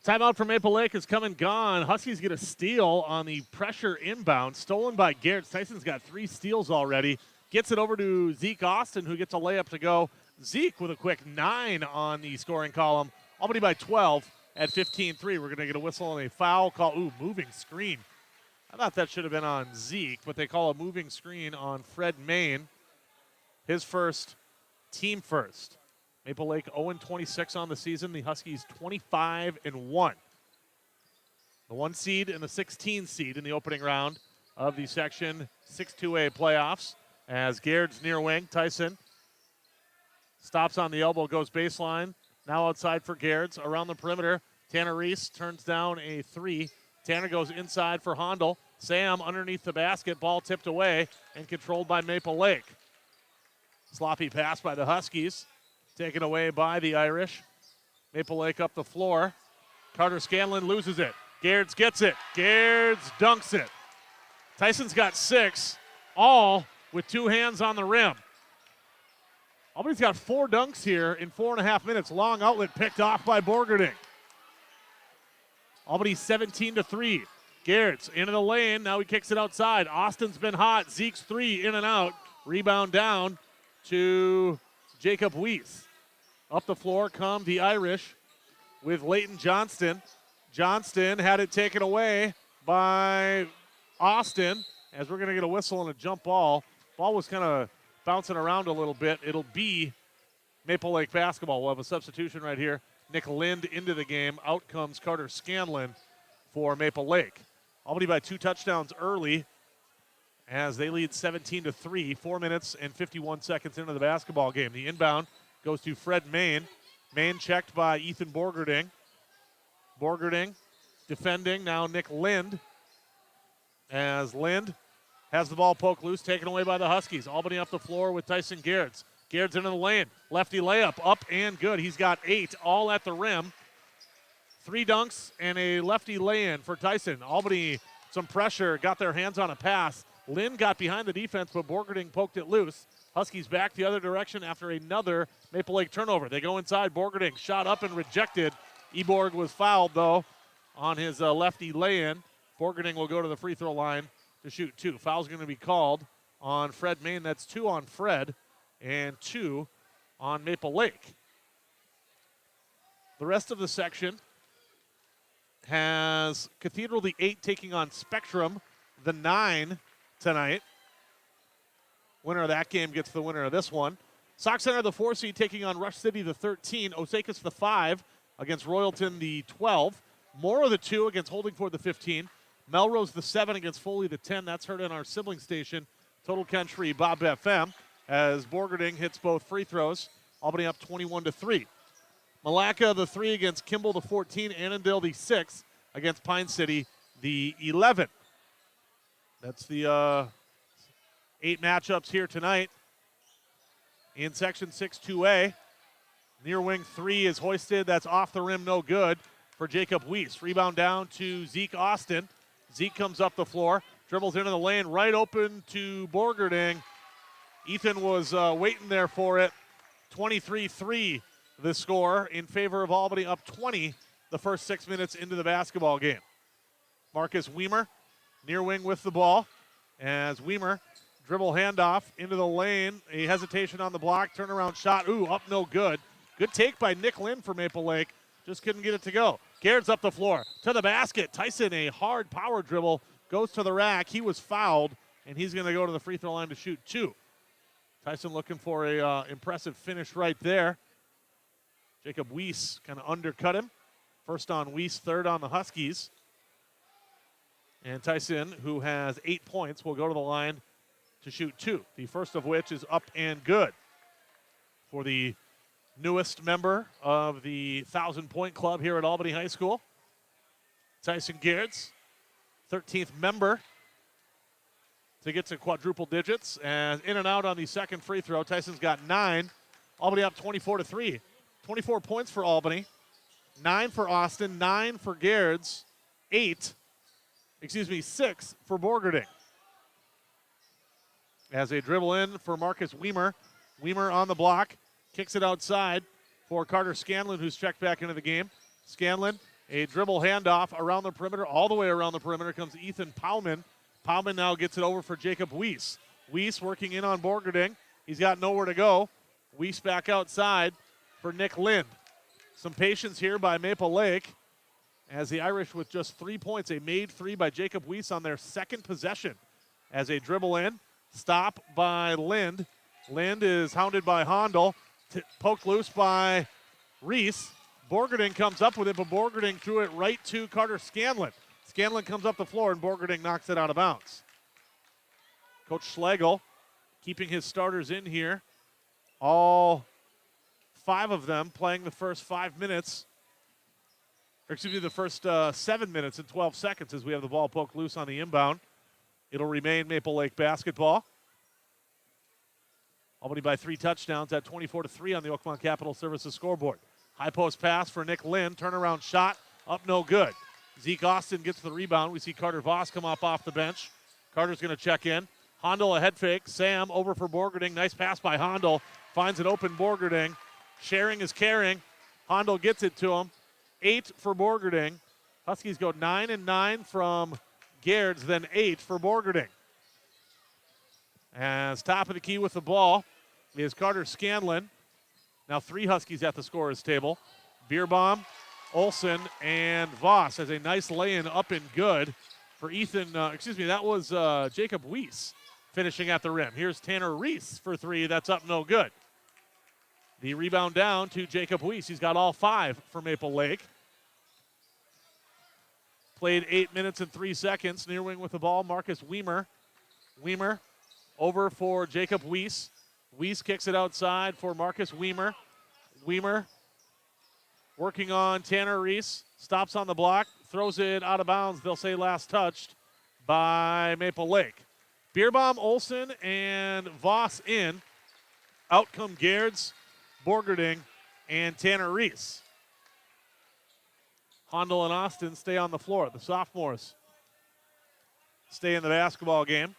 Timeout for Maple Lake is come and gone. Huskies get a steal on the pressure inbound, stolen by Garrett. Tyson's got 3 steals already. Gets it over to Zeke Austin, who gets a layup to go. Zeke with a quick 9 on the scoring column. Albany by 12 at 15-3. We're going to get a whistle and a foul call. Ooh, moving screen. I thought that should have been on Zeke, but they call a moving screen on Fred Main. His first, team first. Maple Lake 0-26 on the season. The Huskies 25-1. The 1 seed and the 16 seed in the opening round of the Section 6-2A playoffs. As Gaird's near wing, Tyson stops on the elbow, goes baseline. Now outside for Gaird's. Around the perimeter, Tanner Reese turns down a 3. Tanner goes inside for Hondel. Sam underneath the basket, ball tipped away and controlled by Maple Lake. Sloppy pass by the Huskies. Taken away by the Irish. Maple Lake up the floor. Carter Scanlon loses it. Gaird's gets it. Gaird's dunks it. Tyson's got 6, all with 2 hands on the rim. Albany's got 4 dunks here in 4.5 minutes. Long outlet picked off by Borgerding. Albany 17-3. Gaird's into the lane. Now he kicks it outside. Austin's been hot. Zeke's 3 in and out. Rebound down to Jacob Weiss. Up the floor come the Irish with Leighton Johnston. Johnston had it taken away by Austin as we're going to get a whistle and a jump ball. Ball was kind of bouncing around a little bit. It'll be Maple Lake basketball. We'll have a substitution right here. Nick Lind into the game. Out comes Carter Scanlon for Maple Lake. Albany by 2 touchdowns early as they lead 17-3, 4 minutes and 51 seconds into the basketball game. The inbound goes to Fred Main. Main checked by Ethan Borgerding. Borgerding defending, now Nick Lind. As Lind has the ball poked loose, taken away by the Huskies. Albany up the floor with Tyson Gaird's. Gaird's into the lane. Lefty layup, up and good. He's got 8, all at the rim. 3 dunks and a lefty lay-in for Tyson. Albany, some pressure, got their hands on a pass. Lind got behind the defense, but Borgerding poked it loose. Huskies back the other direction after another Maple Lake turnover. They go inside. Borgerding shot up and rejected. Eborg was fouled, though, on his lefty lay-in. Borgerding will go to the free throw line to shoot 2. Foul's going to be called on Fred Main. That's 2 on Fred and 2 on Maple Lake. The rest of the section has Cathedral the 8 taking on Spectrum the 9 tonight. Winner of that game gets the winner of this one. Sauk Center the 4 seed taking on Rush City the 13. Osakis the 5 against Royalton the 12. Mora the 2 against Holdingford the 15. Melrose the 7 against Foley the 10. That's heard in our sibling station, Total Country Bob FM, as Borgerding hits both free throws. Albany up 21-3. Malacca the 3 against Kimball the 14. Annandale the 6 against Pine City the 11. That's the 8 matchups here tonight in Section 6-2A. Near wing 3 is hoisted. That's off the rim, no good for Jacob Weiss. Rebound down to Zeke Austin. Zeke comes up the floor, dribbles into the lane, right open to Borgerding. Ethan was waiting there for it. 23-3 the score in favor of Albany, up 20 the first 6 minutes into the basketball game. Marcus Weimer near wing with the ball as Weimer dribble handoff into the lane. A hesitation on the block, turnaround shot. Ooh, up no good. Good take by Nick Lind for Maple Lake. Just couldn't get it to go. Gaird's up the floor to the basket. Tyson, a hard power dribble, goes to the rack. He was fouled, and he's going to go to the free throw line to shoot 2. Tyson looking for a impressive finish right there. Jacob Weiss kind of undercut him. First on Weiss, third on the Huskies. And Tyson, who has 8 points, will go to the line to shoot 2. The first of which is up and good for the newest member of the 1,000-point club here at Albany High School. Tyson Gaird's 13th member to get to quadruple digits. And in and out on the second free throw. Tyson's got 9. Albany up 24-3. 24 points for Albany. 9 for Austin. 9 for Gaird's. 6 for Borgerding. As they dribble in for Marcus Weimer. Weimer on the block. Kicks it outside for Carter Scanlon, who's checked back into the game. Scanlon A dribble handoff around the perimeter. All the way around the perimeter comes Ethan Powman. Powman now gets it over for Jacob Weiss. Weiss working in on Borgerding. He's got nowhere to go. Weiss back outside for Nick Lind. Some patience here by Maple Lake as the Irish with just 3 points. A made three by Jacob Weiss on their second possession. As a dribble in, stop by Lind. Lind is hounded by Hondel. Poked loose by Reese. Borgerding comes up with it, but Borgerding threw it right to Carter Scanlon. Scanlon comes up the floor, and Borgerding knocks it out of bounds. Coach Schlegel keeping his starters in here. All 5 of them playing the first 5 minutes. Or excuse me, the first 7 minutes and 12 seconds as we have the ball poked loose on the inbound. It'll remain Maple Lake basketball. Albany by 3 touchdowns at 24-3 on the Oakmont Capital Services scoreboard. High post pass for Nick Lind. Turnaround shot. Up no good. Zeke Austin gets the rebound. We see Carter Voss come up off the bench. Carter's going to check in. Hondel a head fake. Sam over for Borgerding. Nice pass by Hondel. Finds an open Borgerding. Sharing is caring. Hondel gets it to him. 8 for Borgerding. Huskies go 9 and 9 from Gairds, then 8 for Borgerding. As top of the key with the ball is Carter Scanlon. Now 3 Huskies at the scorer's table. Bierbaum, Olsen, and Voss has a nice lay-in up and good for Ethan. That was Jacob Weiss finishing at the rim. Here's Tanner Reese for 3. That's up no good. The rebound down to Jacob Weiss. He's got all 5 for Maple Lake. Played 8 minutes and 3 seconds. Near wing with the ball, Marcus Weimer. Weimer over for Jacob Weiss. Weiss kicks it outside for Marcus Weimer. Weimer working on Tanner Reese. Stops on the block. Throws it out of bounds. They'll say last touched by Maple Lake. Bierbaum, Olsen, and Voss in. Out come Gairds, Borgerding, and Tanner Reese. Hondel and Austin stay on the floor. The sophomores stay in the basketball game.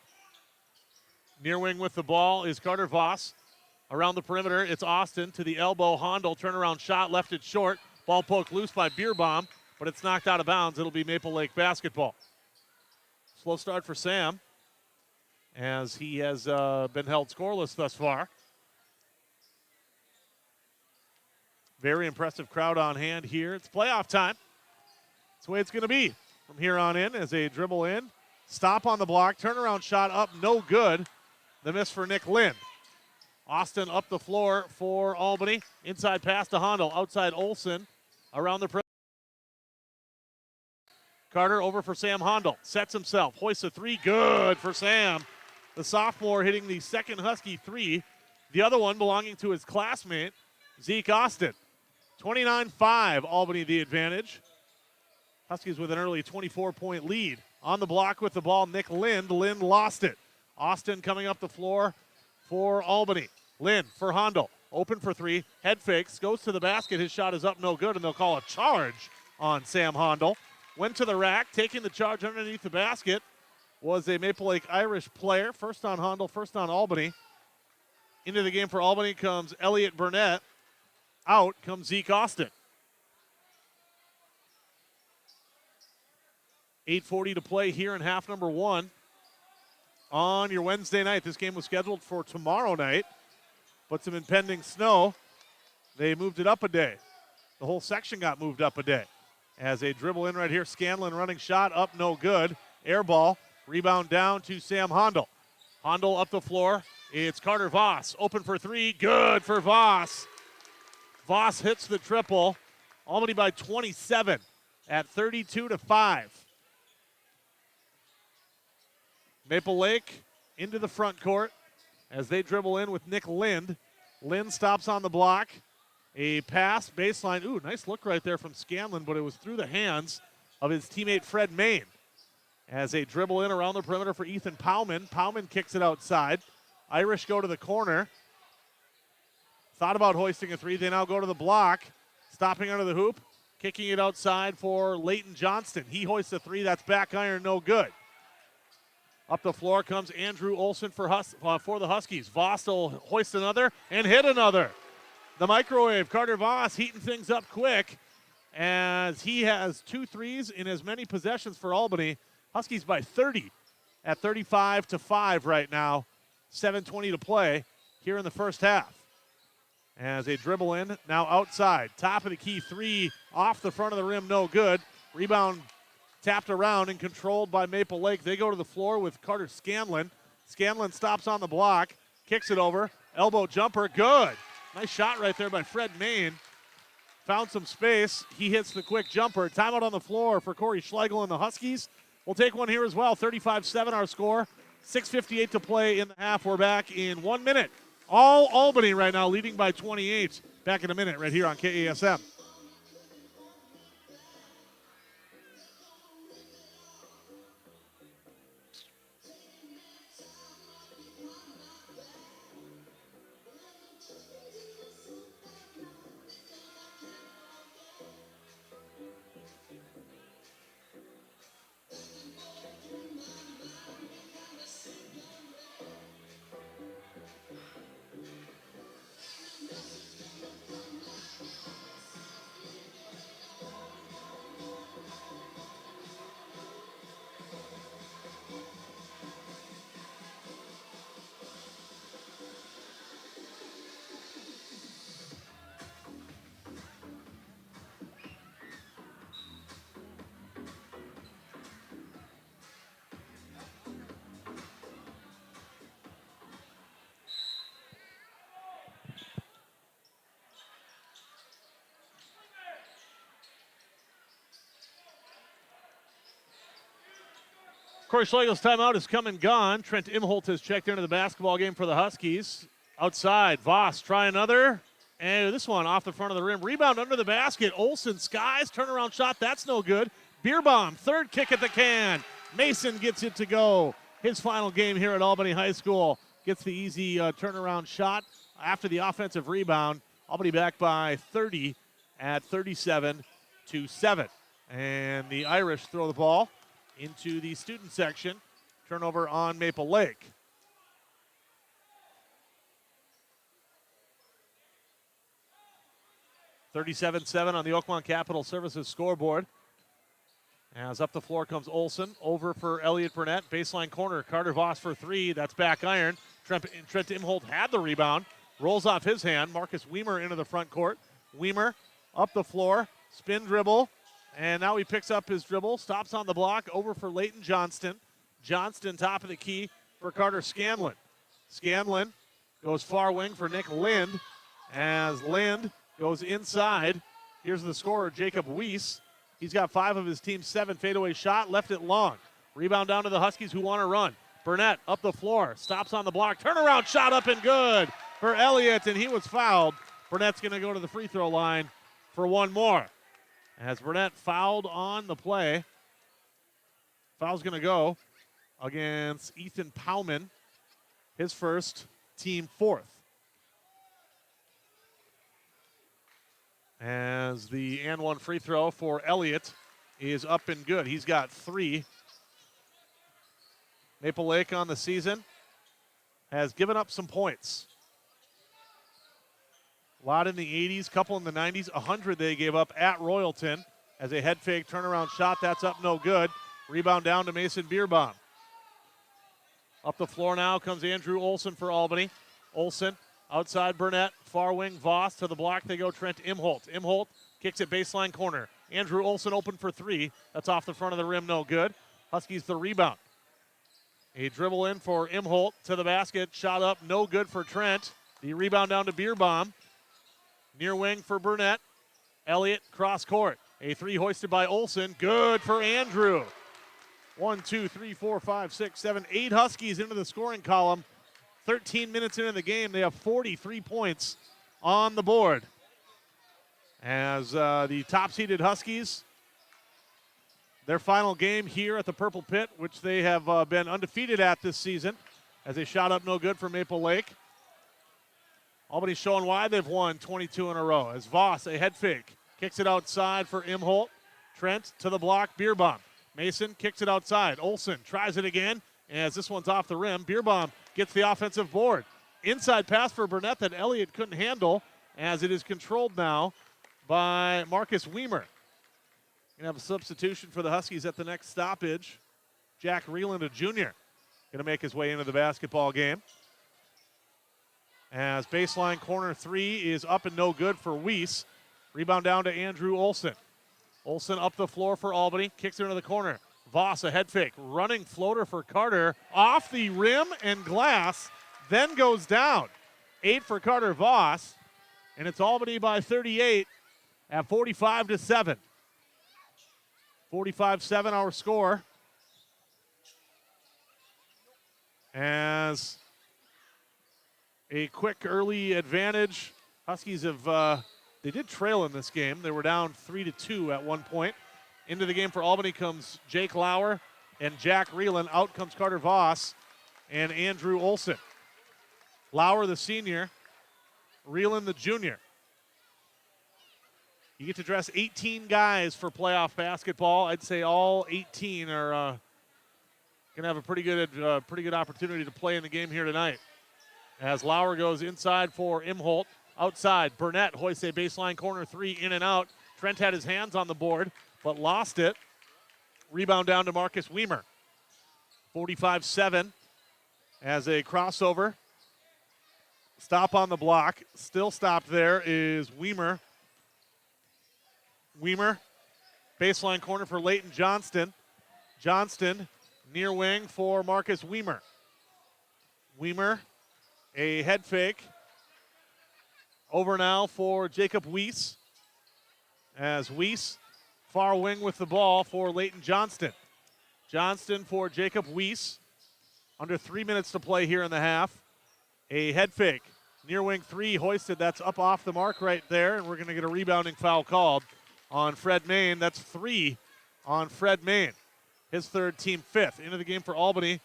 Near wing with the ball is Carter Voss. Around the perimeter, it's Austin to the elbow. Hondel, turnaround shot, left it short. Ball poked loose by Bierbaum, but it's knocked out of bounds. It'll be Maple Lake basketball. Slow start for Sam, as he has been held scoreless thus far. Very impressive crowd on hand here. It's playoff time. That's the way it's going to be from here on in as they dribble in. Stop on the block. Turnaround shot up, no good. The miss for Nick Lind. Austin up the floor for Albany. Inside pass to Hondel. Outside Olsen. Around the perimeter. Carter over for Sam Hondel. Sets himself. Hoists a 3. Good for Sam. The sophomore hitting the second Husky 3. The other one belonging to his classmate, Zeke Austin. 29-5, Albany the advantage. Huskies with an early 24-point lead. On the block with the ball, Nick Lind. Lind lost it. Austin coming up the floor for Albany. Lind for Hondel. Open for 3. Head fakes. Goes to the basket. His shot is up no good, and they'll call a charge on Sam Hondel. Went to the rack. Taking the charge underneath the basket was a Maple Lake Irish player. First on Hondel, first on Albany. Into the game for Albany comes Elliot Burnett. Out comes Zeke Austin. 8:40 to play here in half number 1. On your Wednesday night, this game was scheduled for tomorrow night, but some impending snow, they moved it up a day. The whole section got moved up a day. As they dribble in right here, Scanlon running shot, up no good. Air ball, rebound down to Sam Hondel. Hondel up the floor. It's Carter Voss, open for 3, good for Voss. Voss hits the triple. Albany by 27 at 32-5. Maple Lake into the front court as they dribble in with Nick Lind. Lind stops on the block. A pass, baseline. Ooh, nice look right there from Scanlon, but it was through the hands of his teammate Fred Main. As they dribble in around the perimeter for Ethan Powman. Powman kicks it outside. Irish go to the corner. Thought about hoisting a 3. They now go to the block. Stopping under the hoop. Kicking it outside for Leighton Johnston. He hoists a 3. That's back iron, no good. Up the floor comes Andrew Olsen for the Huskies. Voss will hoist another and hit another. The microwave, Carter Voss heating things up quick. as he has 2 threes in as many possessions for Albany. Huskies by 30 at 35-5 right now. 7:20 to play here in the first half. As they dribble in, now outside. Top of the key three off the front of the rim, no good. Rebound tapped around and controlled by Maple Lake. They go to the floor with Carter Scanlon. Scanlon stops on the block, kicks it over. Elbow jumper, good. Nice shot right there by Fred Main. Found some space. He hits the quick jumper. Timeout on the floor for Corey Schlegel and the Huskies. We'll take one here as well. 35-7 our score. 6:58 to play in the half. We're back in 1 minute. All Albany right now leading by 28. Back in a minute right here on KASM. Corey Schlegel's timeout is come and gone. Trent Imholt has checked into the basketball game for the Huskies. Outside, Voss try another. And this one off the front of the rim. Rebound under the basket. Olsen skies, turnaround shot. That's no good. Beerbaum, third kick at the can. Mason gets it to go. His final game here at Albany High School. Gets the easy turnaround shot after the offensive rebound. Albany back by 30 at 37-7. And the Irish throw the ball into the student section. Turnover on Maple Lake. (37-7) on the Oakmont Capital Services scoreboard. As up the floor comes Olsen. Over for Elliot Burnett. Baseline corner. Carter Voss for three. That's back iron. Trent Imholt had the rebound. Rolls off his hand. Marcus Weimer into the front court. Weimer up the floor. Spin dribble. And now he picks up his dribble, stops on the block, over for Leighton Johnston. Johnston top of the key for Carter Scanlon. Scanlon goes far wing for Nick Lind. As Lind goes inside, here's the scorer, Jacob Weiss. He's got 5 of his team's 7 fadeaway shot, left it long. Rebound down to the Huskies who want to run. Burnett up the floor, stops on the block, turnaround shot up and good for Elliott, and he was fouled. Burnett's going to go to the free throw line for one more. As Burnett fouled on the play. Foul's going to go against Ethan Powman, his first, team 4th. As the and one free throw for Elliott is up and good. He's got 3. Maple Lake on the season has given up some points. A lot in the 80s, couple in the 90s, 100 they gave up at Royalton as a head fake turnaround shot. That's up no good. Rebound down to Mason Beerbaum. Up the floor now comes Andrew Olsen for Albany. Olsen outside Burnett, far wing Voss to the block. They go Trent Imholt. Imholt kicks it baseline corner. Andrew Olsen open for 3. That's off the front of the rim, no good. Huskies the rebound. A dribble in for Imholt to the basket. Shot up, no good for Trent. The rebound down to Beerbaum. Near wing for Burnett. Elliott cross court. A 3 hoisted by Olsen. Good for Andrew. 1, 2, 3, 4, 5, 6, 7, 8 Huskies into the scoring column. 13 minutes into the game, they have 43 points on the board. As the top-seeded Huskies, their final game here at the Purple Pit, which they have been undefeated at this season, as they shot up no good for Maple Lake. Albany's showing why they've won 22 in a row. As Voss, a head fake, kicks it outside for Imholt. Trent to the block, Beerbaum. Mason kicks it outside. Olsen tries it again, as this one's off the rim. Beerbaum gets the offensive board. Inside pass for Burnett that Elliott couldn't handle, as it is controlled now by Marcus Weimer. Going to have a substitution for the Huskies at the next stoppage. Jack Reland, a junior, going to make his way into the basketball game. As baseline corner three is up and no good for Weiss. Rebound down to Andrew Olson. Olson up the floor for Albany, kicks it into the corner. Voss, a head fake, running floater for Carter, off the rim and glass, then goes down. 8 for Carter Voss, and it's Albany by 38 at 45-7. 45-7 our score. As a quick early advantage, Huskies have, they did trail in this game. They were down 3-2 at one point. Into the game for Albany comes Jake Lauer and Jack Reland. Out comes Carter Voss and Andrew Olson. Lauer, the senior, Reland, the junior. You get to dress 18 guys for playoff basketball. I'd say all 18 are going to have a pretty good opportunity to play in the game here tonight. As Lauer goes inside for Imholt. Outside, Burnett hoists a baseline corner three, in and out. Trent had his hands on the board, but lost it. Rebound down to Marcus Weimer. 45-7 as a crossover. Stop on the block. Still stopped there is Weimer. Weimer, baseline corner for Leighton Johnston. Johnston, near wing for Marcus Weimer. Weimer, a head fake. Over now for Jacob Weiss. As Weiss, far wing with the ball for Leighton Johnston. Johnston for Jacob Weiss. Under 3 minutes to play here in the half. A head fake. Near wing three hoisted. That's up off the mark right there. And we're going to get a rebounding foul called on Fred Main. That's 3 on Fred Main. His third, team fifth. Into the game for Albany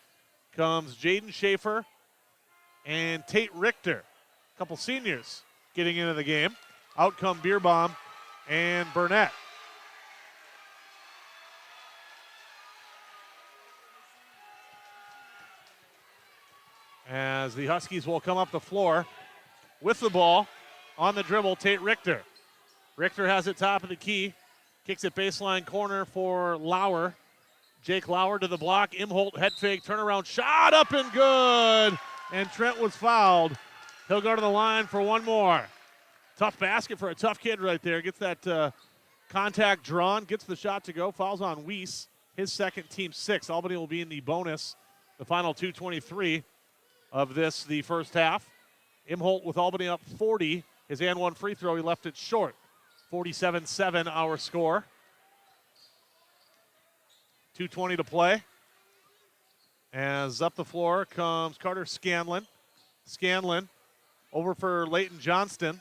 comes Jaden Schaefer and Tate Richter. A couple seniors getting into the game. Out come Beerbaum and Burnett. As the Huskies will come up the floor with the ball on the dribble, Tate Richter. Richter has it top of the key. Kicks it baseline corner for Lauer. Jake Lauer to the block. Imholt head fake, turnaround shot up and good. And Trent was fouled. He'll go to the line for one more. Tough basket for a tough kid right there. Gets that contact drawn, gets the shot to go. Fouls on Weiss, his second, team sixth. Albany will be in the bonus, the final 2:23 of this, the first half. Imholt with Albany up 40. His and one free throw, he left it short. 47-7 our score. 2:20 to play. As up the floor comes Carter Scanlon. Scanlon over for Leighton Johnston.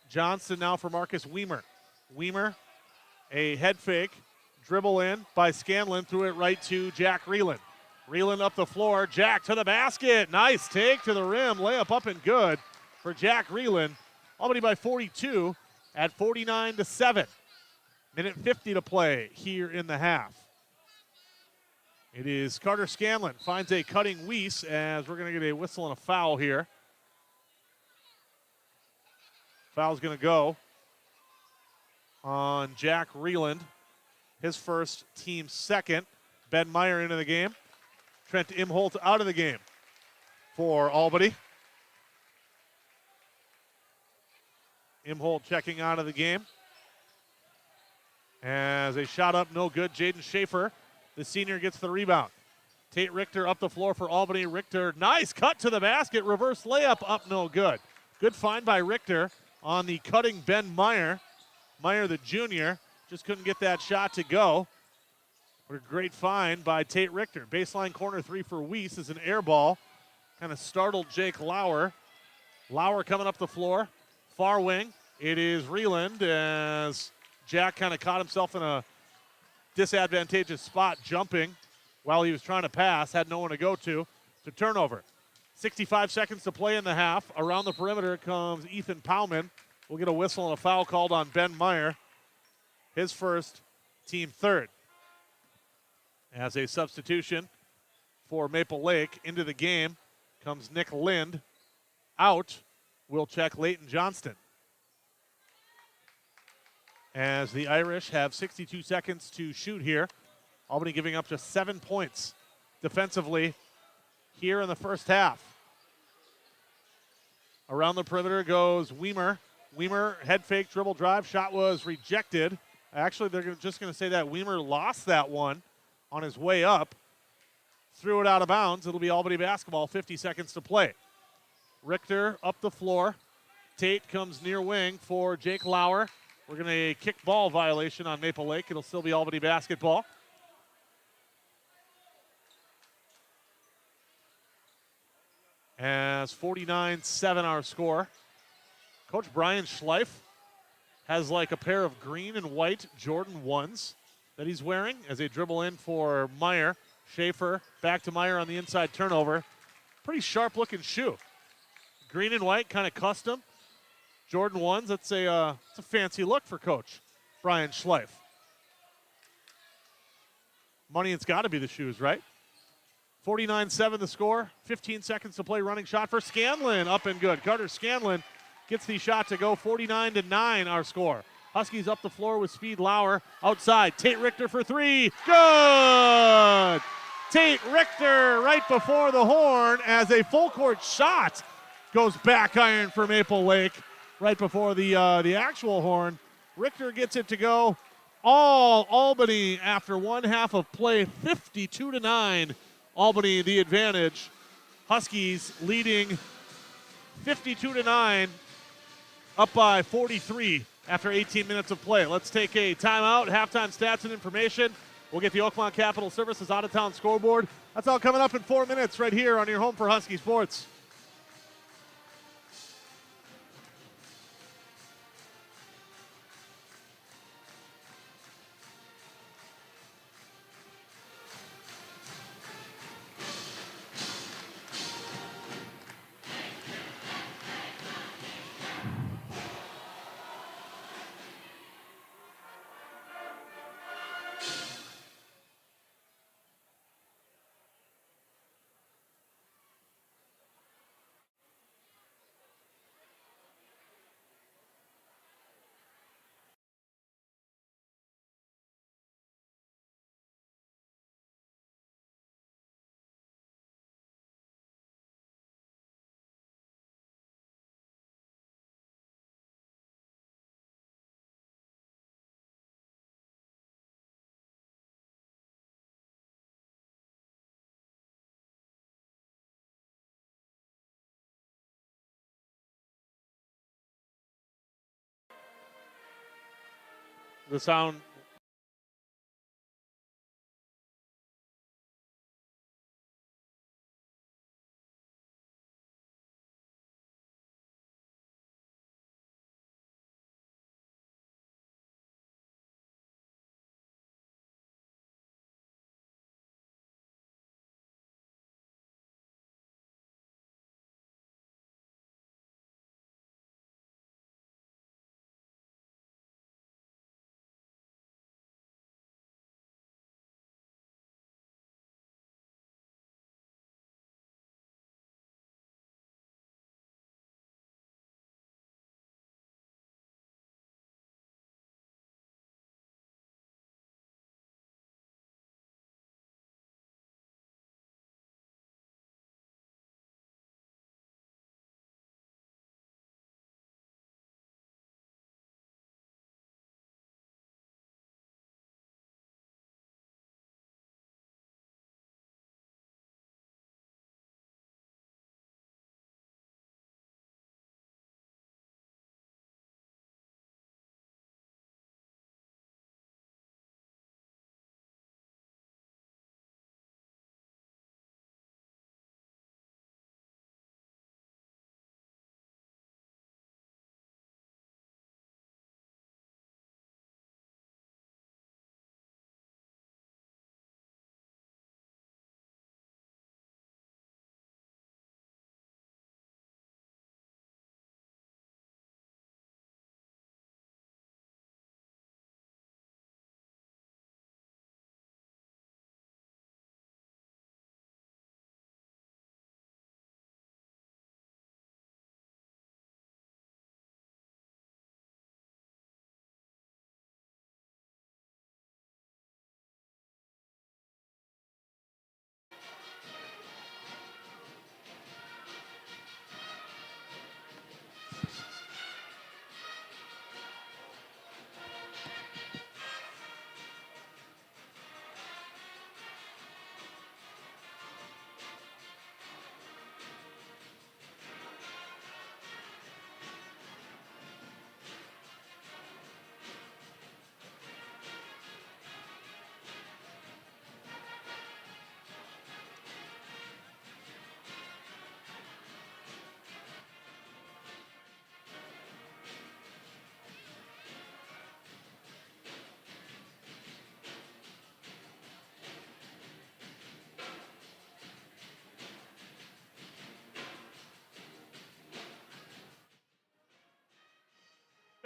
Johnston now for Marcus Weimer. Weimer, a head fake, dribble in by Scanlon, threw it right to Jack Reland. Reland up the floor, Jack to the basket. Nice take to the rim, layup up and good for Jack Reland. Albany by 42 at 49-7. Minute 50 to play here in the half. It is Carter Scanlon finds a cutting Weiss as we're going to get a whistle and a foul here. Foul's going to go on Jack Reland, his first, team second. Ben Meyer into the game. Trent Imholt out of the game for Albany. Imholt checking out of the game. As a shot up, no good. Jaden Schaefer, the senior, gets the rebound. Tate Richter up the floor for Albany. Richter, nice cut to the basket. Reverse layup up, no good. Good find by Richter on the cutting Ben Meyer. Meyer, the junior, just couldn't get that shot to go. What a great find by Tate Richter. Baseline corner three for Weiss is an air ball. Kind of startled Jake Lauer. Lauer coming up the floor. Far wing. It is Reland as Jack kind of caught himself in a disadvantageous spot jumping while he was trying to pass. Had no one to go to. It's a turnover. 65 seconds to play in the half. Around the perimeter comes Ethan Powman. We'll get a whistle and a foul called on Ben Meyer. His first, team third. As a substitution for Maple Lake, into the game comes Nick Lind. Out, we'll check Leighton Johnston. as the Irish have 62 seconds to shoot here. Albany giving up just 7 points defensively here in the first half. Around the perimeter goes Weimer. Weimer, head fake, dribble drive. Shot was rejected. Actually, they're just going to say that Weimer lost that one on his way up. Threw it out of bounds. It'll be Albany basketball, 50 seconds to play. Richter up the floor. Tate comes near wing for Jake Lauer. We're going to kick ball violation on Maple Lake. It'll still be Albany basketball. As 49-7 our score. Coach Brian Schleif has like a pair of green and white Jordan 1s that he's wearing as they dribble in for Meyer. Schaefer back to Meyer on the inside turnover. Pretty sharp looking shoe. Green and white, kind of custom. Jordan 1s, it's a fancy look for Coach Brian Schleif. Money, it's got to be the shoes, right? 49-7 the score. 15 seconds to play. Running shot for Scanlon. Up and good. Carter Scanlon gets the shot to go. 49-9 our score. Huskies up the floor with speed. Lauer outside. Tate Richter for three. Good! Tate Richter right before the horn as a full court shot goes back iron for Maple Lake right before the actual horn. Richter gets it to go. All Albany after one half of play. 52-9. Albany the advantage. Huskies leading 52-9, up by 43 after 18 minutes of play. Let's take a timeout, halftime stats and information. We'll get the Oakmont Capital Services out-of-town scoreboard. That's all coming up in 4 minutes right here on your home for Husky Sports. The sound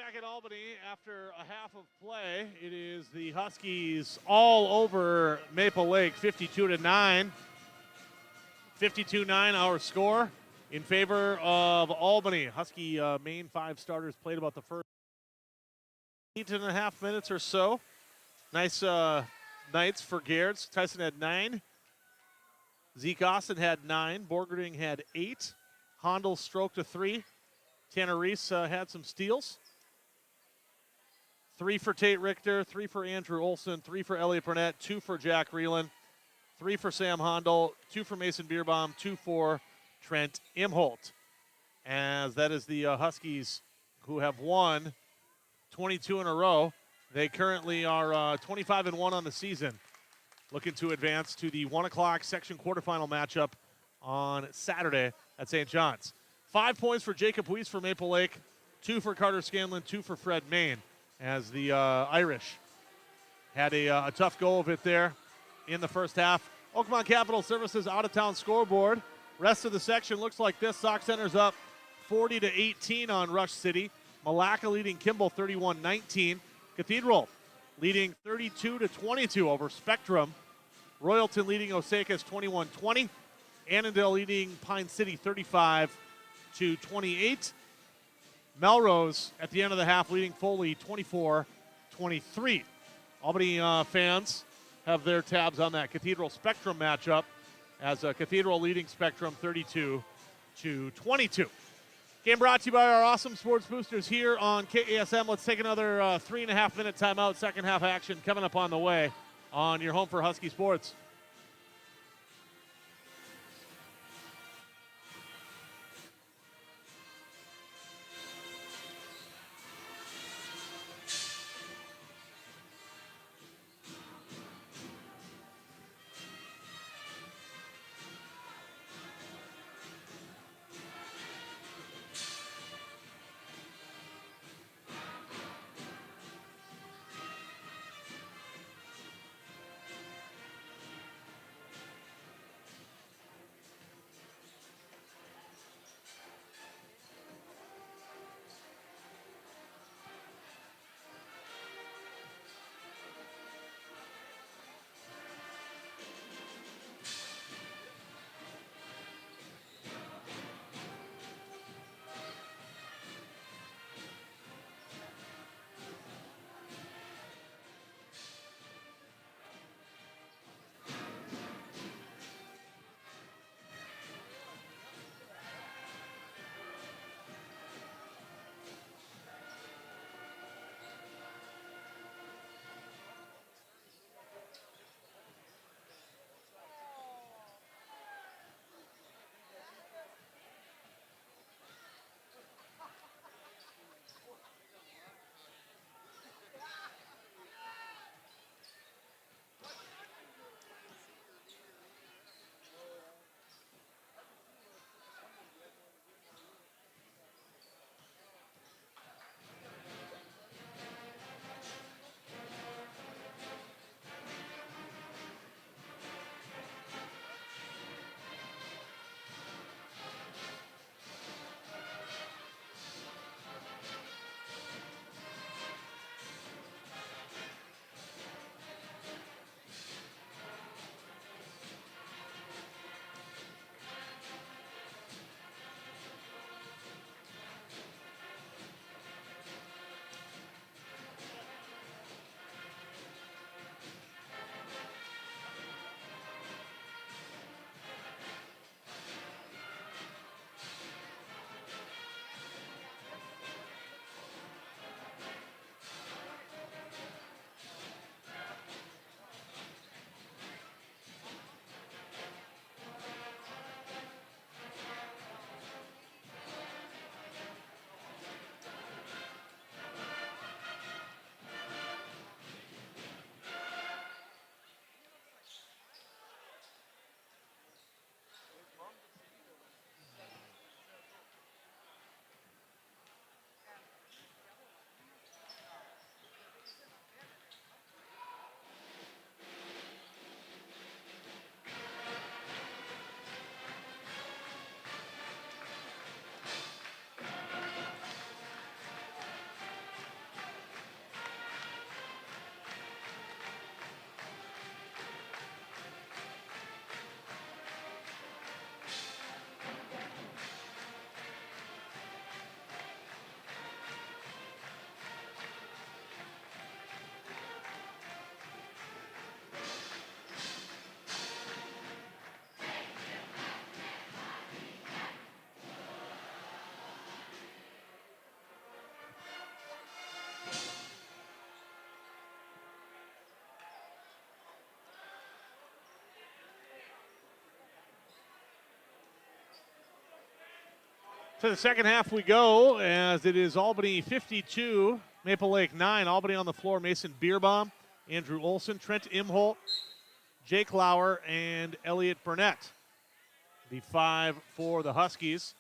back at Albany after a half of play. It is the Huskies all over Maple Lake, 52-9. 52-9 our score in favor of Albany. Husky main 5 starters played about the first 8.5 minutes or so. Nice nights for Geertz. Tyson had 9. Zeke Austin had 9. Borgerding had 8. Hondel stroked a 3. Tanner Reese had some steals. 3 for Tate Richter, 3 for Andrew Olson, 3 for Elliot Burnett, 2 for Jack Reeland, 3 for Sam Hondel, 2 for Mason Bierbaum, 2 for Trent Imholt. As that is the Huskies who have won 22 in a row. They currently are 25-1 on the season, looking to advance to the 1 o'clock section quarterfinal matchup on Saturday at St. John's. 5 points for Jacob Weiss for Maple Lake, 2 for Carter Scanlon, 2 for Fred Main, as the Irish had a tough go of it there in the first half. Oakmont Capital Services out-of-town scoreboard. Rest of the section looks like this. Sauk Center's up 40-18 on Rush City. Malacca leading Kimball 31-19. Cathedral leading 32-22 over Spectrum. Royalton leading Osakas 21-20. Annandale leading Pine City 35-28. Melrose at the end of the half leading Foley 24-23. Albany fans have their tabs on that Cathedral Spectrum matchup as Cathedral leading Spectrum 32-22. Game brought to you by our awesome sports boosters here on KASM. Let's take another 3.5 minute timeout. Second half action coming up on the way on your home for Husky Sports. To the second half we go, as it is Albany 52, Maple Lake 9. Albany on the floor, Mason Bierbaum, Andrew Olson, Trent Imholt, Jake Lauer, and Elliot Burnett. The 5 for the Huskies.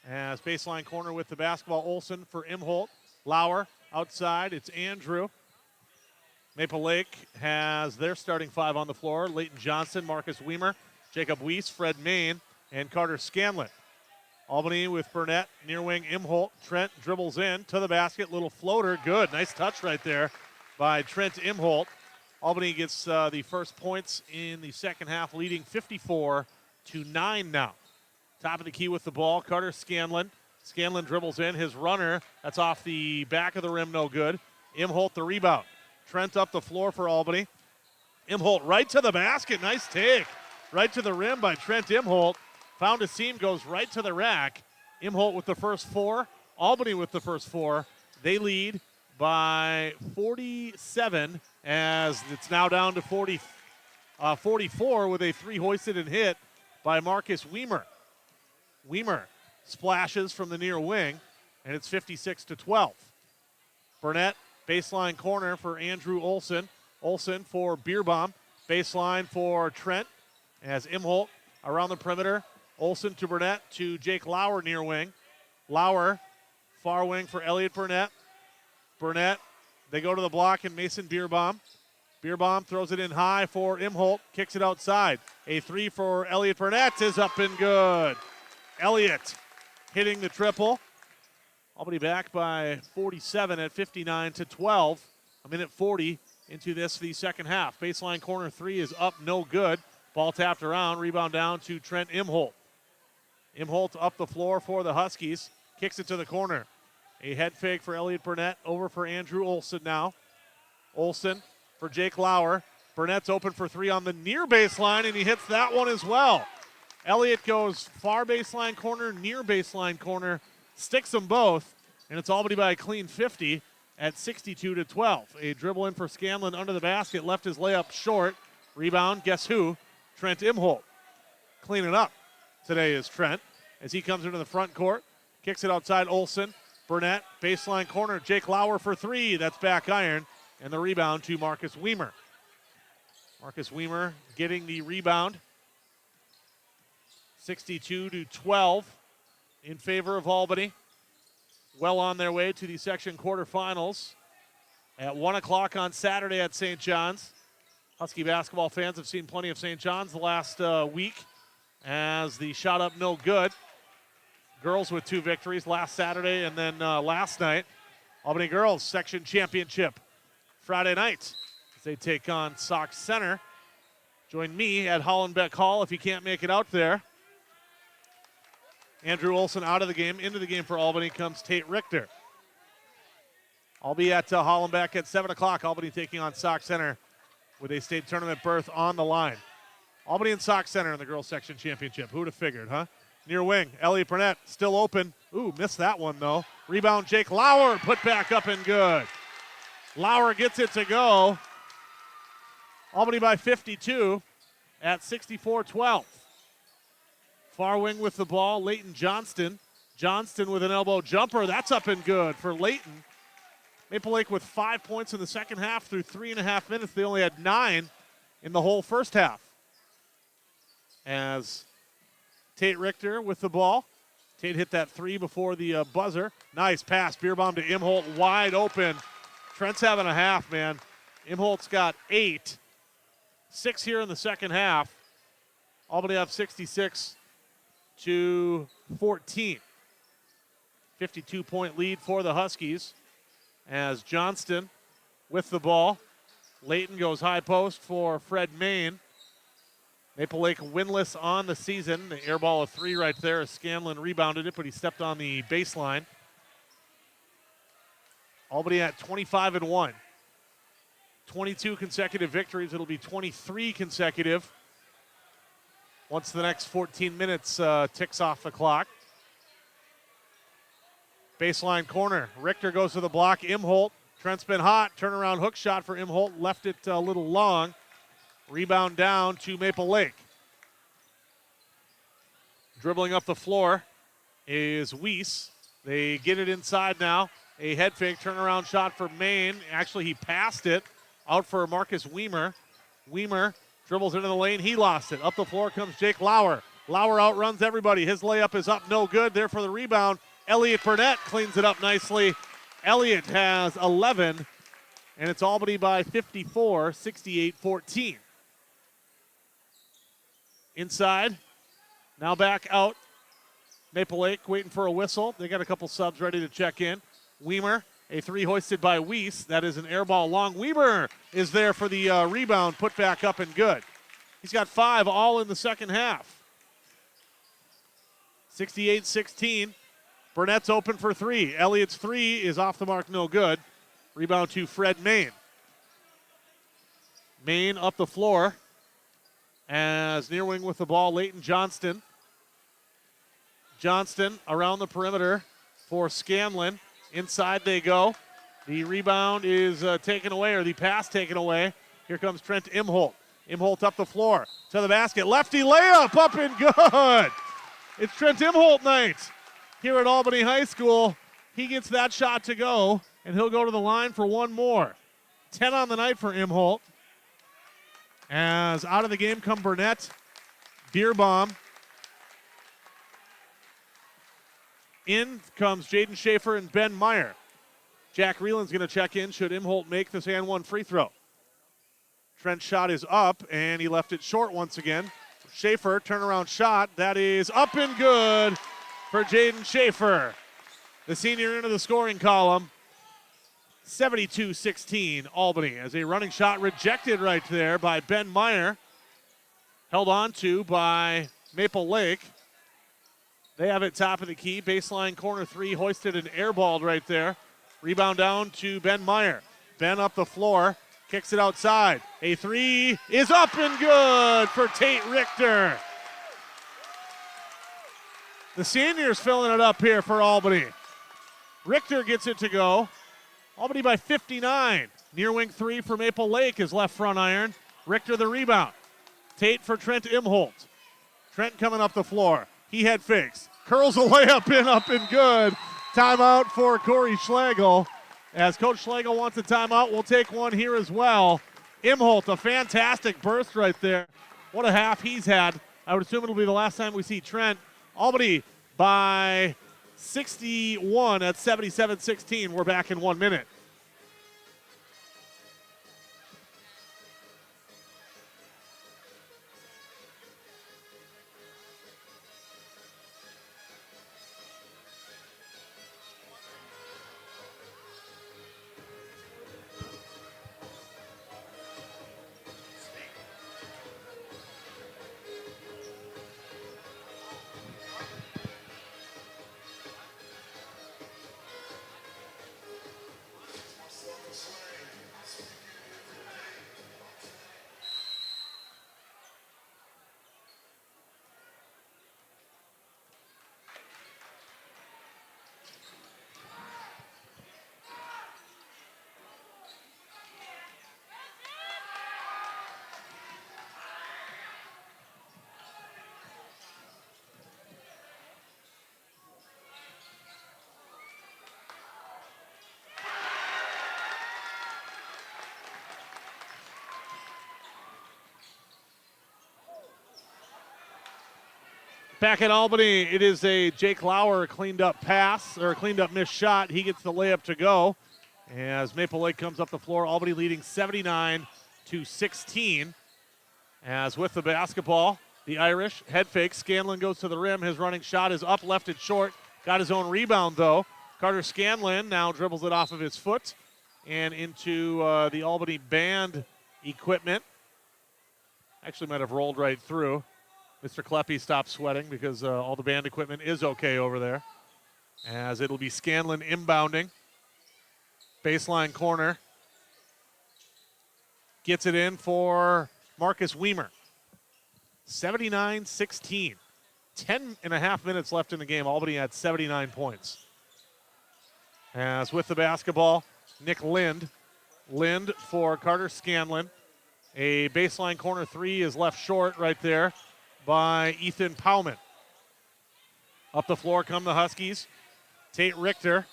As baseline corner with the basketball, Olson for Imholt. Lauer outside, it's Andrew. Maple Lake has their starting 5 on the floor. Leighton Johnson, Marcus Weimer, Jacob Weiss, Fred Main, and Carter Scanlon. Albany with Burnett, near wing Imholt. Trent dribbles in to the basket, little floater, good. Nice touch right there by Trent Imholt. Albany gets the first points in the second half, leading 54-9 now. Top of the key with the ball, Carter Scanlon. Scanlon dribbles in, his runner, that's off the back of the rim, no good. Imholt the rebound. Trent up the floor for Albany. Imholt right to the basket, nice take. Right to the rim by Trent Imholt. Found a seam, goes right to the rack. Imholt with the first 4. Albany with the first 4. They lead by 47 as it's now down to 44 with a 3 hoisted and hit by Marcus Weimer. Weimer splashes from the near wing, and it's 56-12. Burnett, baseline corner for Andrew Olson. Olson for Bierbaum. Baseline for Trent as Imholt around the perimeter. Olson to Burnett to Jake Lauer near wing. Lauer, far wing for Elliot Burnett. Burnett, they go to the block and Mason Bierbaum. Bierbaum throws it in high for Imholt, kicks it outside. A 3 for Elliot Burnett is up and good. Elliot hitting the triple. Albany back by 47 at 59-12. A minute 40 into the second half. Baseline corner 3 is up, no good. Ball tapped around, rebound down to Trent Imholt. Imholt up the floor for the Huskies. Kicks it to the corner. A head fake for Elliot Burnett. Over for Andrew Olson now. Olson for Jake Lauer. Burnett's open for 3 on the near baseline, and he hits that one as well. Elliott goes far baseline corner, near baseline corner, sticks them both, and it's Albany by a clean 50 at 62-12. A dribble in for Scanlon under the basket, left his layup short. Rebound, guess who? Trent Imholt. Cleaning up today is Trent as he comes into the front court, kicks it outside Olson. Burnett, baseline corner, Jake Lauer for 3. That's back iron, and the rebound to Marcus Weimer. Marcus Weimer getting the rebound. 62-12 in favor of Albany. Well on their way to the section quarterfinals at 1 o'clock on Saturday at St. John's. Husky basketball fans have seen plenty of St. John's the last week as the shot up no good. Girls with 2 victories last Saturday and then last night. Albany girls section championship Friday night as they take on Sauk Center. Join me at Hollenbeck Hall if you can't make it out there. Andrew Olson out of the game. Into the game for Albany comes Tate Richter. I'll be at Hollenbeck at 7 o'clock. Albany taking on Sauk Center with a state tournament berth on the line. Albany and Sauk Center in the girls section championship. Who would have figured, huh? Near wing, Elliot Burnett still open. Ooh, missed that one though. Rebound, Jake Lauer, put back up and good. Lauer gets it to go. Albany by 52 at 64-12. Far wing with the ball, Leighton Johnston. Johnston with an elbow jumper. That's up and good for Leighton. Maple Lake with 5 points in the second half through 3.5 minutes. They only had 9 in the whole first half. As Tate Richter with the ball. Tate hit that 3 before the buzzer. Nice pass. Bierbaum to Imholt, wide open. Trent's having a half, man. Imholt's got 8. 6 here in the second half. Albany up 66-14. 52-point lead for the Huskies as Johnston with the ball. Leighton goes high post for Fred Main. Maple Lake winless on the season. The air ball of 3 right there as Scanlon rebounded it, but he stepped on the baseline. Albany at 25-1. 22 consecutive victories. It'll be 23 consecutive once the next 14 minutes ticks off the clock. Baseline corner. Richter goes to the block. Imholt. Trent's been hot. Turnaround hook shot for Imholt. Left it a little long. Rebound down to Maple Lake. Dribbling up the floor is Weiss. They get it inside now. A head fake turnaround shot for Maine. Actually, he passed it out for Marcus Weimer. Weimer dribbles into the lane. He lost it. Up the floor comes Jake Lauer. Lauer outruns everybody. His layup is up, no good. There for the rebound. Elliot Burnett cleans it up nicely. Elliot has 11, and it's Albany by 54, 68-14. Inside, now back out. Maple Lake waiting for a whistle. They got a couple subs ready to check in. Weimer, a three hoisted by Weiss. That is an air ball long. Weimer is there for the rebound, put back up and good. He's got 5 all in the second half. 68-16. Burnett's open for 3. Elliott's 3 is off the mark, no good. Rebound to Fred Main. Main up the floor as near wing with the ball, Leighton Johnston. Johnston around the perimeter for Scanlon. Inside they go. The rebound is taken away, or the pass taken away. Here comes Trent Imholt. Imholt up the floor to the basket. Lefty layup up and good. It's Trent Imholt night here at Albany High School. He gets that shot to go, and he'll go to the line for one more. 10 on the night for Imholt. As out of the game come Burnett, Beerbaum. In comes Jaden Schaefer and Ben Meyer. Jack Reeland's going to check in should Imholt make this and one free throw. Trent's shot is up, and he left it short once again. Schaefer, turnaround shot. That is up and good for Jaden Schaefer. The senior into the scoring column. 72-16 Albany, as a running shot rejected right there by Ben Meyer. Held on to by Maple Lake. They have it top of the key. Baseline corner 3 hoisted and airballed right there. Rebound down to Ben Meyer. Ben up the floor. Kicks it outside. A 3 is up and good for Tate Richter. The seniors filling it up here for Albany. Richter gets it to go. Albany by 59. Near wing 3 for Maple Lake is left front iron. Richter the rebound. Tate for Trent Imholt. Trent coming up the floor. He head fakes. Curls a layup in, up and good. Timeout for Corey Schlegel. As Coach Schlegel wants a timeout, we'll take one here as well. Imholt, a fantastic burst right there. What a half he's had. I would assume it'll be the last time we see Trent. Albany by 61 at 77-16. We're back in 1 minute. Back at Albany, it is a Jake Lauer cleaned up pass, or cleaned up missed shot. He gets the layup to go. As Maple Lake comes up the floor, Albany leading 79-16. As with the basketball, the Irish head fake. Scanlon goes to the rim. His running shot is up, left it short. Got his own rebound, though. Carter Scanlon now dribbles it off of his foot and into the Albany band equipment. Actually might have rolled right through. Mr. Kleppe stopped sweating because all the band equipment is okay over there. As it'll be Scanlon inbounding. Baseline corner. Gets it in for Marcus Weimer. 79-16. 10 and a half minutes left in the game. Albany had 79 points. As with the basketball, Nick Lind. Lind for Carter Scanlon. A baseline corner 3 is left short right there by Ethan Powman. Up the floor come the Huskies. Tate Richter,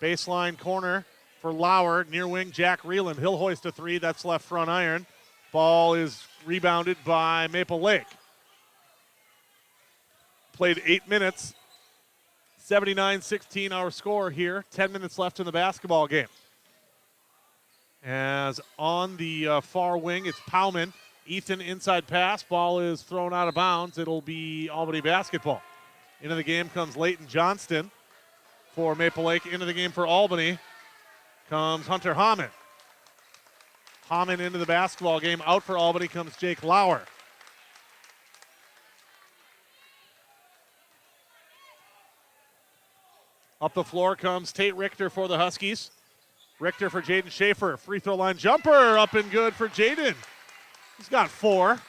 baseline corner for Lauer. Near wing, Jack Reeland. He'll hoist a three. That's left front iron. Ball is rebounded by Maple Lake. Played 8 minutes. 79-16 our score here. 10 minutes left in the basketball game. As on the far wing, it's Powman. Ethan inside pass. Ball is thrown out of bounds. It'll be Albany basketball. Into the game comes Leighton Johnston for Maple Lake. Into the game for Albany comes Hunter Hammond. Hammond into the basketball game. Out for Albany comes Jake Lauer. Up the floor comes Tate Richter for the Huskies. Richter for Jaden Schaefer. Free throw line jumper up and good for Jaden. He's got 4.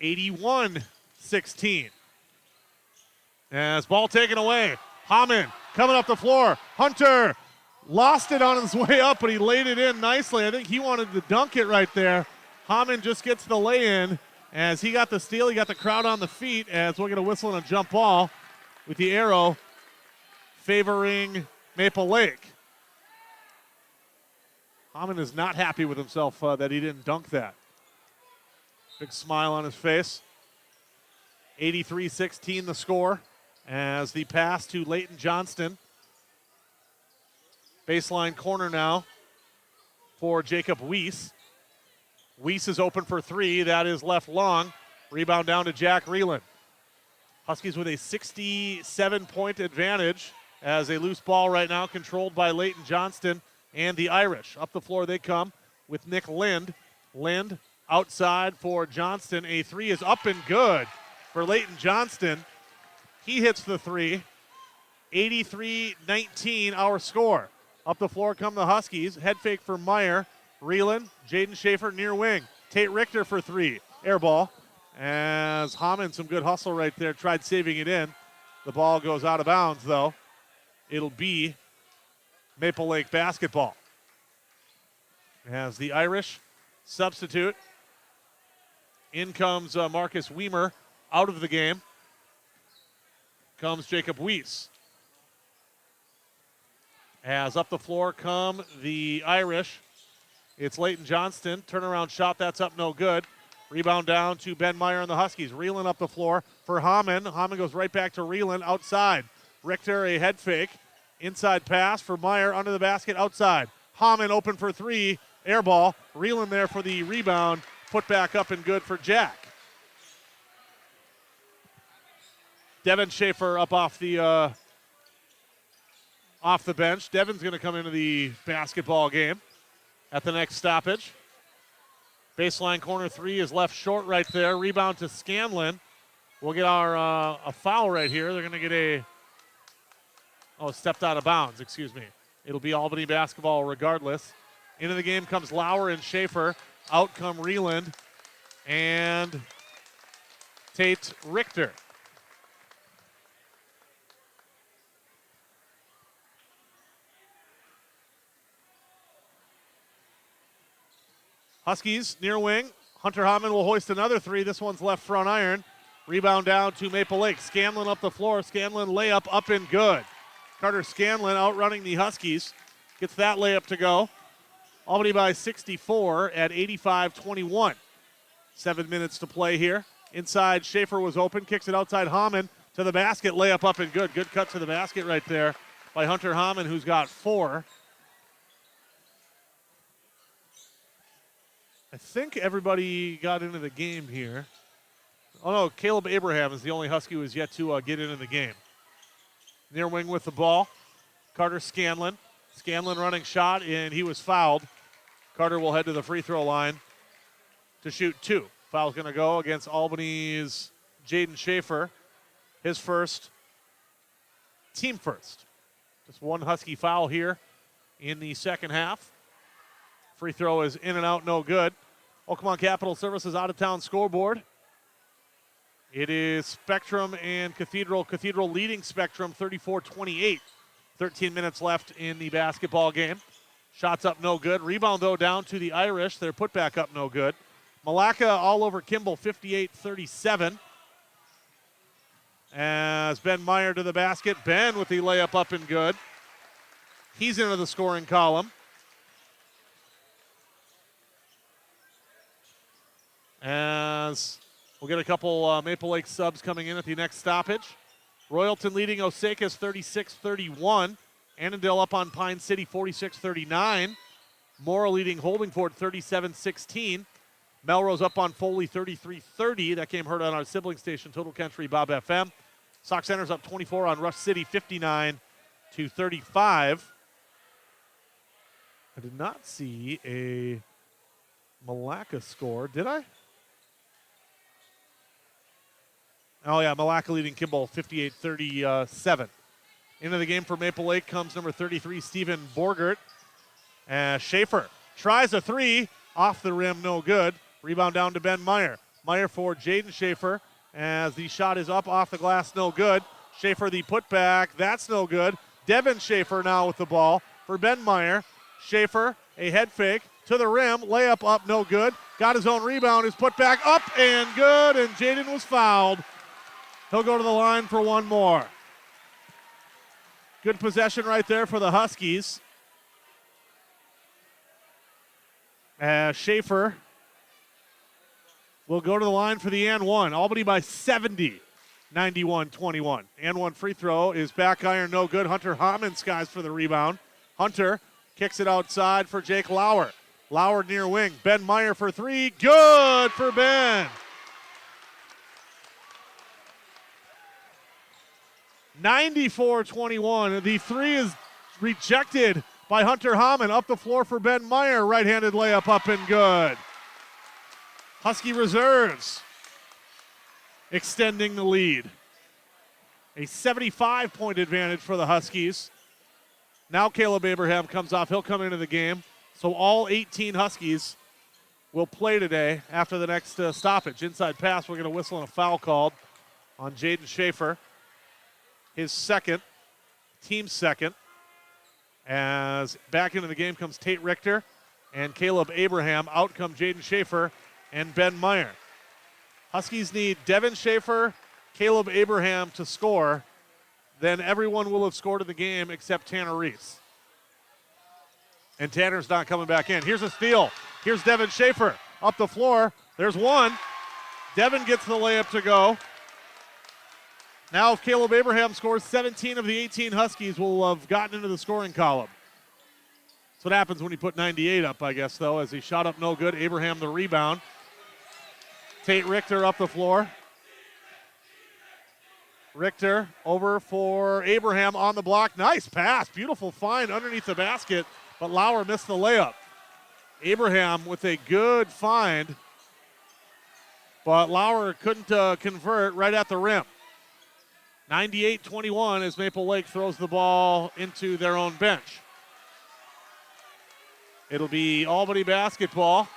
81-16. As ball taken away. Hammond coming up the floor. Hunter lost it on his way up, but he laid it in nicely. I think he wanted to dunk it right there. Hammond just gets the lay-in. As he got the steal, he got the crowd on the feet as we're going to whistle on a jump ball with the arrow favoring Maple Lake. Hammond is not happy with himself that he didn't dunk that. Big smile on his face. 83-16 the score as the pass to Leighton Johnston. Baseline corner now for Jacob Weiss. Weiss is open for 3. That is left long. Rebound down to Jack Reeland. Huskies with a 67-point advantage as a loose ball right now controlled by Leighton Johnston and the Irish. Up the floor they come with Nick Lind. Lind outside for Johnston. A 3 is up and good for Leighton Johnston. He hits the 3. 83-19 our score. Up the floor come the Huskies. Head fake for Meyer. Reeland, Jaden Schaefer near wing. Tate Richter for 3. Air ball. As Hammond, some good hustle right there, tried saving it in. The ball goes out of bounds though. It'll be Maple Lake basketball. As the Irish substitute. In comes Marcus Weimer out of the game. Comes Jacob Weiss. As up the floor come the Irish. It's Leighton Johnston. Turnaround shot, that's up no good. Rebound down to Ben Meyer and the Huskies. Reeland up the floor for Hammond. Hammond goes right back to Reeland outside. Richter a head fake. Inside pass for Meyer under the basket outside. Hammond open for 3. Air ball. Reeland there for the rebound. Put back up and good for Jack. Devin Schaefer up off the bench. Devin's going to come into the basketball game at the next stoppage. Baseline corner 3 is left short right there. Rebound to Scanlon. We'll get our a foul right here. They're going to get stepped out of bounds, excuse me. It'll be Albany basketball regardless. Into the game comes Lauer and Schaefer. Out come Reeland and Tate Richter. Huskies near wing. Hunter Hammond will hoist another 3. This one's left front iron. Rebound down to Maple Lake. Scanlon up the floor. Scanlon layup up and good. Carter Scanlon outrunning the Huskies. Gets that layup to go. Albany by 64 at 85-21. 7 minutes to play here. Inside, Schaefer was open. Kicks it outside Hammond to the basket. Layup up and good. Good cut to the basket right there by Hunter Hammond, who's got 4. I think everybody got into the game here. Oh, no, Caleb Abraham is the only Husky who has yet to get into the game. Near wing with the ball. Carter Scanlon. Scanlon running shot, and he was fouled. Carter will head to the free throw line to shoot 2. Foul's going to go against Albany's Jaden Schaefer. His first, team first. Just one Husky foul here in the second half. Free throw is in and out, no good. Oakmont Capital Services out-of-town scoreboard. It is Spectrum and Cathedral. Cathedral leading Spectrum 34-28. 13 minutes left in the basketball game. Shots up no good. Rebound, though, down to the Irish. Their putback up no good. Malacca all over Kimball, 58-37. as Ben Meyer to the basket. Ben with the layup up and good. He's into the scoring column. As we'll get a couple Maple Lake subs coming in at the next stoppage. Royalton leading Osakis 36-31. Annandale up on Pine City 46-39. Morrow leading Holdingford 37-16. Melrose up on Foley 33-30. That game heard on our sibling station, Total Country Bob FM. Sauk Center's up 24 on Rush City 59-35. I did not see a Malacca score, did I? Oh, yeah, Malacca leading Kimball 58-37. Into the game for Maple Lake comes number 33, Steven Borgert. Schaefer tries a three, off the rim, no good. Rebound down to Ben Meyer. Meyer for Jaden Schaefer as the shot is up off the glass, no good. Schaefer the putback, that's no good. Devin Schaefer now with the ball for Ben Meyer. Schaefer, a head fake to the rim, layup up, no good. Got his own rebound, his putback up and good, and Jaden was fouled. He'll go to the line for one more. Good possession right there for the Huskies. Schaefer will go to the line for the and one. Albany by 70, 91-21. And one free throw is back iron, no good. Hunter Hammond skies for the rebound. Hunter kicks it outside for Jake Lauer. Lauer near wing. Ben Meyer for three. Good for Ben. 94-21. The three is rejected by Hunter Hammond. Up the floor for Ben Meyer. Right-handed layup up and good. Husky reserves extending the lead. A 75-point advantage for the Huskies. Now Caleb Abraham comes off. He'll come into the game. So all 18 Huskies will play today after the next stoppage. Inside pass, we're going to whistle and a foul called on Jaden Schaefer. His second, team's second. As back into the game comes Tate Richter and Caleb Abraham. Out come Jaden Schaefer and Ben Meyer. Huskies need Devin Schaefer, Caleb Abraham to score. Then everyone will have scored in the game except Tanner Reese. And Tanner's not coming back in. Here's a steal. Here's Devin Schaefer up the floor. There's one. Devin gets the layup to go. Now if Caleb Abraham scores, 17 of the 18 Huskies will have gotten into the scoring column. That's what happens when you put 98 up, I guess, though, as he shot up no good. Abraham the rebound. Tate Richter up the floor. Richter over for Abraham on the block. Nice pass. Beautiful find underneath the basket, but Lauer missed the layup. Abraham with a good find, but Lauer couldn't convert right at the rim. 98-21 as Maple Lake throws the ball into their own bench. It'll be Albany basketball.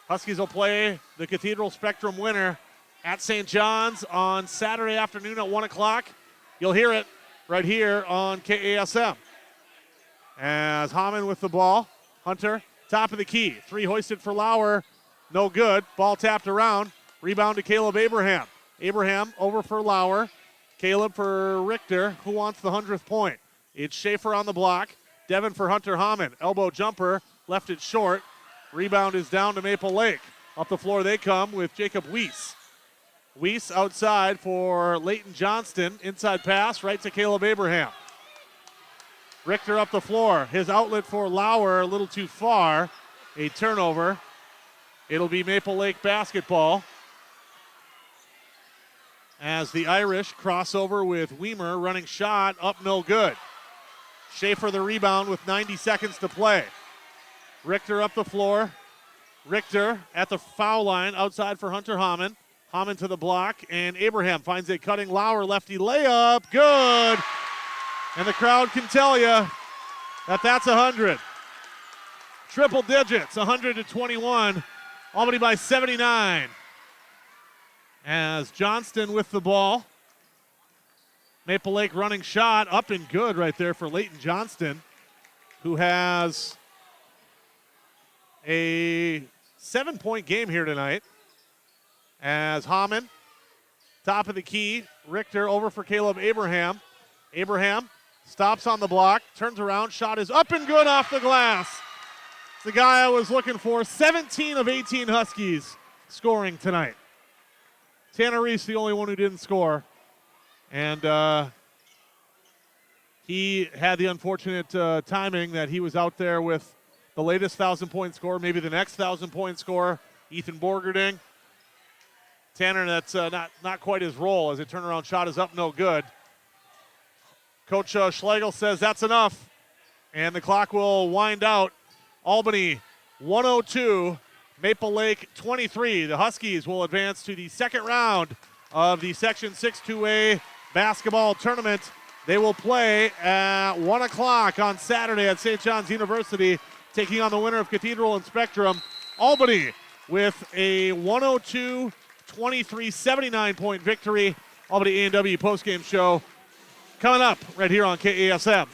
Huskies will play the Cathedral Spectrum winner at St. John's on Saturday afternoon at 1 o'clock. You'll hear it right here on KASM. As Hammond with the ball. Hunter, top of the key. Three hoisted for Lauer. No good. Ball tapped around. Rebound to Caleb Abraham. Abraham over for Lauer. Caleb for Richter. Who wants the 100th point? It's Schaefer on the block. Devin for Hunter Hammond. Elbow jumper. Left it short. Rebound is down to Maple Lake. Up the floor they come with Jacob Weiss. Weiss outside for Leighton Johnston. Inside pass right to Caleb Abraham. Richter up the floor. His outlet for Lauer a little too far. A turnover. It'll be Maple Lake basketball. As the Irish crossover with Weimer, running shot, up no good. Schaefer the rebound with 90 seconds to play. Richter up the floor. Richter at the foul line, outside for Hunter Hammond. Hammond to the block, and Abraham finds a cutting Lauer lefty layup. Good! And the crowd can tell you that that's 100. Triple digits, 100-21. Albany by 79. As Johnston with the ball. Maple Lake running shot, up and good right there for Leighton Johnston, who has a 7-point game here tonight. As Hammond Top of the key, Richter over for Caleb Abraham. Abraham stops on the block, turns around, shot is up and good off the glass. It's the guy I was looking for. 17 of 18 Huskies scoring tonight. Tanner Reese, the only one who didn't score. And he had the unfortunate timing that he was out there with the latest 1,000-point scorer, maybe the next 1,000-point scorer, Ethan Borgerding. Tanner, that's not quite his role, as a turnaround shot is up, no good. Coach Schlegel says that's enough, and the clock will wind out. Albany 102, Maple Lake 23. The Huskies will advance to the second round of the Section 6-2A basketball tournament. They will play at 1 o'clock on Saturday at St. John's University, taking on the winner of Cathedral and Spectrum. Albany with a 102-23 79-point victory. Albany A&W postgame show coming up right here on KASM.